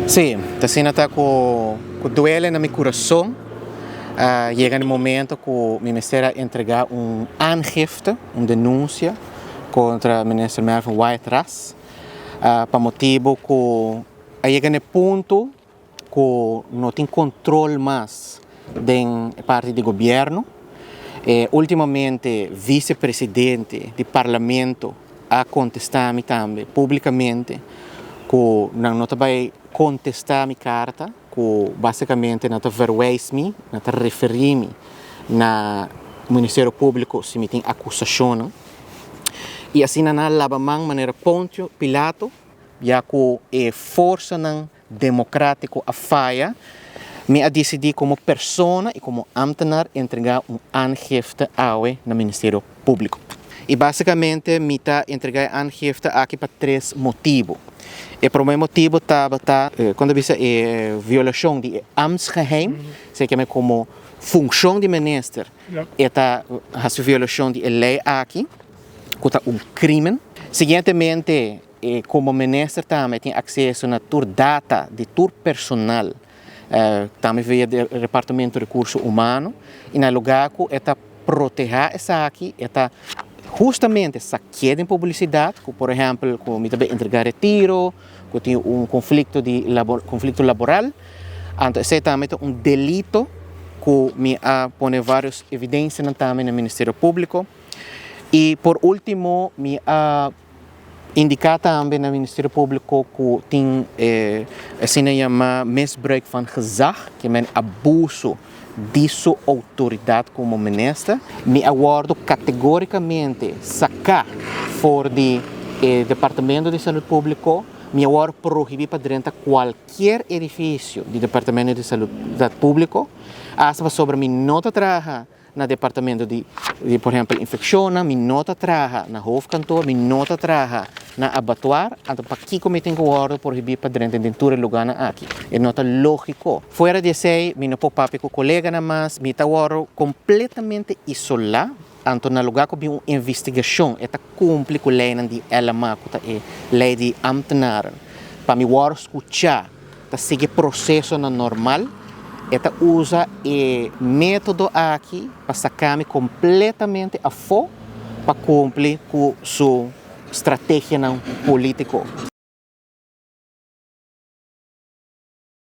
Sim, assim está com duele no meu coração. Chega no momento que o Ministério entregar aangifte, denúncia contra o ministro Melvin White-Ras, para motivo que chega no ponto que não tem controle mais da parte do governo. Ultimamente, vice-presidente do parlamento a contestar-me também publicamente que não vai contestar minha carta, que basicamente não verwijs-me, não referir-me na Ministério Público se me tem acusação. E assim não lava man maneira Poncio Pilato, já que é força democrática a falha, me a decidir como pessoa e como ambtenaar entregar aangifte no Ministério Público. E basicamente me está entregar aangifte aqui para 3 motivos. O primeiro motivo estava quando diz violação de ambtsgeheim, sei que como função de ministro, está a violação de lei aqui, que é crime. Seguintemente, como ministro também tem acesso a toda data de todo personal, também via do Departamento de Recursos Humanos, e no lugar que está proteger essa aqui, está justamente essa queda em publicidade, que, por exemplo, que me também entregar retiro, que tem conflito laboral, então esse também é delito que me põe várias evidências também no Ministério Público. E por último, me indicar também no Ministério Público que tem assim chama misbruik van gezag, que é abuso de sua autoridade como ministro. Me aguardo categoricamente sacar fora do Departamento de Saúde Pública, me aguardo proibir para dentro qualquer edifício do Departamento de Saúde Pública, hasta sobre me nota trabalhar no departamento de, por exemplo, infecção, me nota trabalhar na hoofdkantoor, me nota trabalhar na abattoir, então para que eu tenho que proibir para dentro de todo lugar aqui. É nota lógico. Fora de isso, me não posso parar com colega na mais, me está completamente isolado. Então, no lugar que eu uma investigação, é cumprir com a lei de LMA, que é a lei de ambtenaar, para me escutar, para seguir o processo normal. Esta usa o método aqui para sacar-me completamente a fora para cumprir com sua estratégia política.